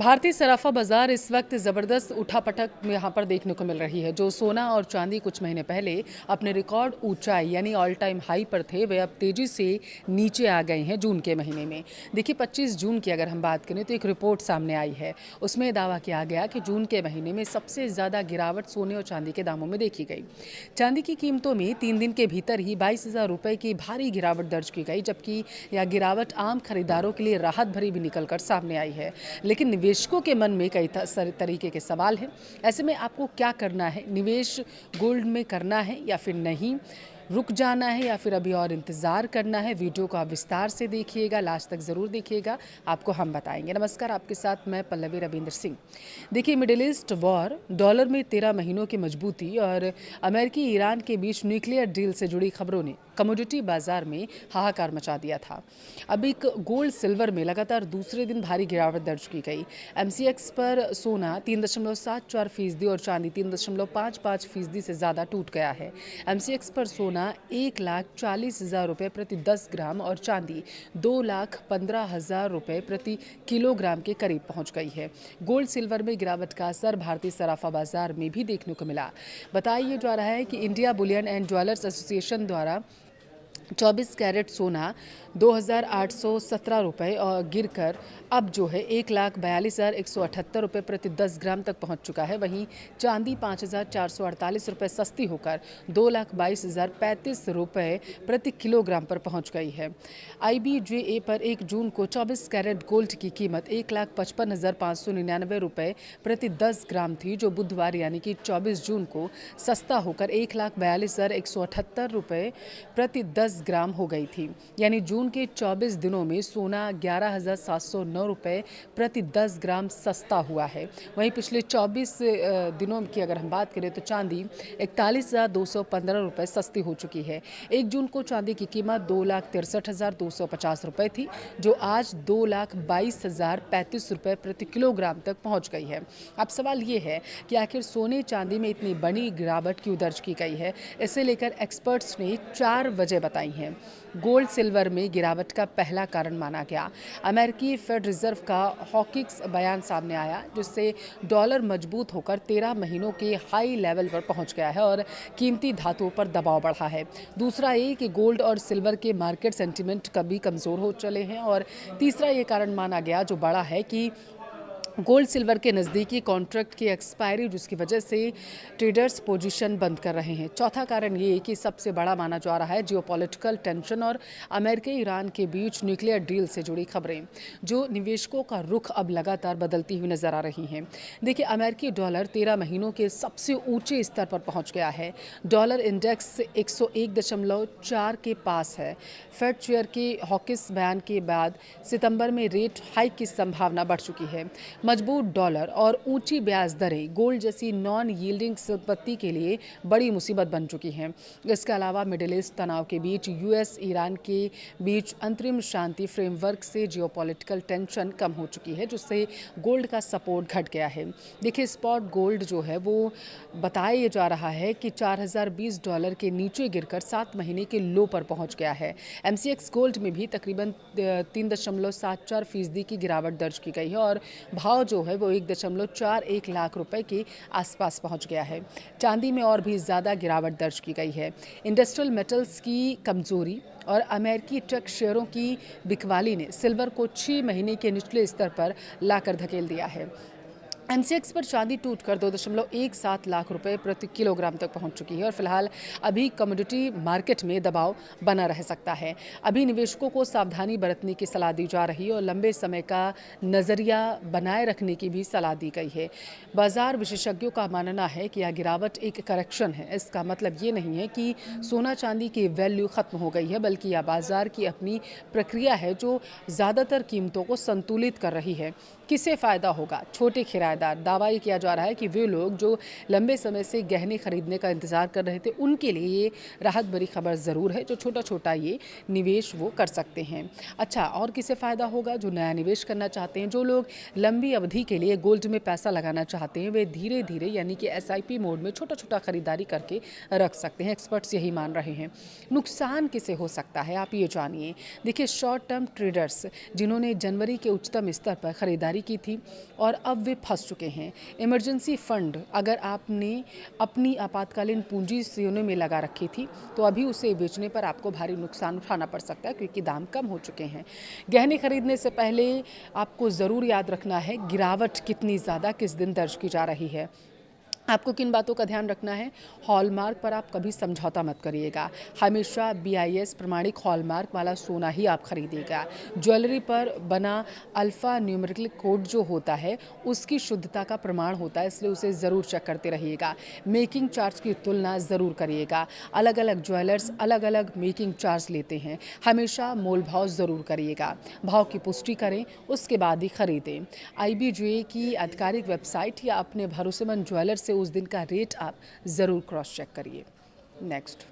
भारतीय सराफा बाजार इस वक्त ज़बरदस्त उठापटक में यहाँ पर देखने को मिल रही है। जो सोना और चांदी कुछ महीने पहले अपने रिकॉर्ड ऊंचाई यानी ऑल टाइम हाई पर थे, वे अब तेजी से नीचे आ गए हैं जून के महीने में। देखिए 25 जून की अगर हम बात करें तो एक रिपोर्ट सामने आई है। उसमें दावा किया गया कि जून के महीने में सबसे ज़्यादा गिरावट सोने और चांदी के दामों में देखी गई। चांदी की कीमतों में 3 दिन के भीतर ही 22,000 रुपये की भारी गिरावट दर्ज की गई, जबकि यह गिरावट आम खरीदारों के लिए राहत भरी भी निकलकर सामने आई है। लेकिन निवेशकों के मन में कई तरीके के सवाल हैं। ऐसे में आपको क्या करना है? निवेश गोल्ड में करना है या फिर नहीं? रुक जाना है या फिर अभी और इंतज़ार करना है? वीडियो को आप विस्तार से देखिएगा, लास्ट तक ज़रूर देखिएगा, आपको हम बताएंगे। नमस्कार, आपके साथ मैं पल्लवी रविंद्र सिंह। देखिए, मिडिल ईस्ट वॉर, डॉलर में 13 महीनों की मजबूती और अमेरिकी ईरान के बीच न्यूक्लियर डील से जुड़ी खबरों ने कमोडिटी बाजार में हाहाकार मचा दिया था। अब एक गोल्ड सिल्वर में लगातार दूसरे दिन भारी गिरावट दर्ज की गई। MCX पर सोना 3.74% और चांदी 3.55% से ज़्यादा टूट गया है। MCX पर सोना 1,40,000 रुपये प्रति 10 ग्राम और चांदी 2,15,000 रुपये प्रति किलोग्राम के करीब पहुंच गई है। गोल्ड सिल्वर में गिरावट का असर भारतीय सराफा बाजार में भी देखने को मिला। बताया जा रहा है कि India Boolean and jewellers association द्वारा 24 कैरेट सोना 2,817 रुपये और गिरकर अब जो है 1,42,178 रुपये प्रति 10 ग्राम तक पहुंच चुका है। वहीं चांदी 5,448 रुपये सस्ती होकर 2,22,035 रुपये प्रति किलोग्राम पर पहुंच गई है। IBJA पर 1 जून को 24 कैरेट गोल्ड की कीमत 1,55,599 रुपये प्रति 10 ग्राम थी, जो बुधवार यानी कि 24 जून को सस्ता होकर 1,42,178 रुपये प्रति 10 ग्राम हो गई थी। यानी जून के 24 दिनों में सोना 11,709 रुपये प्रति 10 ग्राम सस्ता हुआ है। वहीं पिछले 24 दिनों की अगर हम बात करें तो चांदी 41,215 रुपये सस्ती हो चुकी है। 1 जून को चांदी की कीमत 2,63,250 रुपये थी, जो आज 2,22,035 रुपये प्रति किलोग्राम तक पहुंच गई है। अब सवाल ये है कि आखिर सोने चांदी में इतनी बड़ी गिरावट क्यों दर्ज की गई है? इसे लेकर एक्सपर्ट्स ने 4 वजह बताई हैं। गोल्ड सिल्वर में गिरावट का पहला कारण माना गया अमेरिकी फेड रिजर्व का हॉकिक्स बयान सामने आया, जिससे डॉलर मजबूत होकर 13 महीनों के हाई लेवल पर पहुंच गया है और कीमती धातुओं पर दबाव बढ़ा है। दूसरा ये कि गोल्ड और सिल्वर के मार्केट सेंटिमेंट कभी कमज़ोर हो चले हैं। और तीसरा ये कारण माना गया जो बड़ा है कि गोल्ड सिल्वर के नज़दीकी कॉन्ट्रैक्ट की एक्सपायरी, जिसकी वजह से ट्रेडर्स पोजीशन बंद कर रहे हैं। चौथा कारण ये कि सबसे बड़ा माना जा रहा है जियोपॉलिटिकल टेंशन और अमेरिका ईरान के बीच न्यूक्लियर डील से जुड़ी खबरें, जो निवेशकों का रुख अब लगातार बदलती हुई नजर आ रही हैं। देखिए, अमेरिकी डॉलर 13 महीनों के सबसे ऊंचे स्तर पर पहुंच गया है। डॉलर इंडेक्स 101.4 के पास है। फेड चेयर के हॉकिस बयान के बाद सितंबर में रेट हाइक की संभावना बढ़ चुकी है। मजबूत डॉलर और ऊंची ब्याज दरें गोल्ड जैसी नॉन यील्डिंग संपत्ति के लिए बड़ी मुसीबत बन चुकी हैं। इसके अलावा मिडिल ईस्ट तनाव के बीच US ईरान के बीच अंतरिम शांति फ्रेमवर्क से जियोपॉलिटिकल टेंशन कम हो चुकी है, जिससे गोल्ड का सपोर्ट घट गया है। देखिए, स्पॉट गोल्ड जो है वो बताया जा रहा है कि $4,020 के नीचे गिरकर 7 महीने के लो पर पहुंच गया है। MCX गोल्ड में भी तकरीबन 3.74% की गिरावट दर्ज की गई है और भाव जो है वो 1.41 लाख रुपए के आसपास पहुंच गया है। चांदी में और भी ज़्यादा गिरावट दर्ज की गई है। इंडस्ट्रियल मेटल्स की कमजोरी और अमेरिकी टेक शेयरों की बिकवाली ने सिल्वर को 6 महीने के निचले स्तर पर लाकर धकेल दिया है। MCX पर चांदी टूटकर 2.17 लाख रुपए प्रति किलोग्राम तक पहुंच चुकी है और फिलहाल अभी कमोडिटी मार्केट में दबाव बना रह सकता है। अभी निवेशकों को सावधानी बरतने की सलाह दी जा रही है और लंबे समय का नज़रिया बनाए रखने की भी सलाह दी गई है। बाजार विशेषज्ञों का मानना है कि यह गिरावट एक करेक्शन है। इसका मतलब ये नहीं है कि सोना चांदी की वैल्यू खत्म हो गई है, बल्कि यह बाजार की अपनी प्रक्रिया है जो ज़्यादातर कीमतों को संतुलित कर रही है। किसे फ़ायदा होगा? छोटे किराएदार। दावा ये किया जा रहा है कि वे लोग जो लंबे समय से गहने खरीदने का इंतज़ार कर रहे थे, उनके लिए ये राहत भरी खबर ज़रूर है। जो छोटा छोटा ये निवेश वो कर सकते हैं। अच्छा, और किसे फ़ायदा होगा? जो नया निवेश करना चाहते हैं, जो लोग लंबी अवधि के लिए गोल्ड में पैसा लगाना चाहते हैं, वे धीरे धीरे यानी कि SIP मोड में छोटा छोटा खरीदारी करके रख सकते हैं। एक्सपर्ट्स यही मान रहे हैं। नुकसान किसे हो सकता है, आप ये जानिए। देखिए, शॉर्ट टर्म ट्रेडर्स जिन्होंने जनवरी के उच्चतम स्तर पर खरीदारी जारी की थी और अब वे फंस चुके हैं। इमरजेंसी फंड अगर आपने अपनी आपातकालीन पूंजी सोने में लगा रखी थी तो अभी उसे बेचने पर आपको भारी नुकसान उठाना पड़ सकता है, क्योंकि दाम कम हो चुके हैं। गहने खरीदने से पहले आपको ज़रूर याद रखना है गिरावट कितनी ज़्यादा किस दिन दर्ज की जा रही है। आपको किन बातों का ध्यान रखना है? हॉलमार्क पर आप कभी समझौता मत करिएगा। हमेशा BIS प्रमाणिक हॉलमार्क वाला सोना ही आप खरीदिएगा। ज्वेलरी पर बना अल्फ़ा न्यूमेरिकल कोड जो होता है उसकी शुद्धता का प्रमाण होता है, इसलिए उसे ज़रूर चेक करते रहिएगा। मेकिंग चार्ज की तुलना ज़रूर करिएगा। अलग अलग ज्वेलर्स अलग अलग मेकिंग चार्ज लेते हैं, हमेशा मोल भाव ज़रूर करिएगा। भाव की पुष्टि करें, उसके बाद ही खरीदें। IBJA की आधिकारिक वेबसाइट या अपने भरोसेमंद ज्वेलर से उस दिन का रेट आप ज़रूर क्रॉस चेक करिए। नेक्स्ट।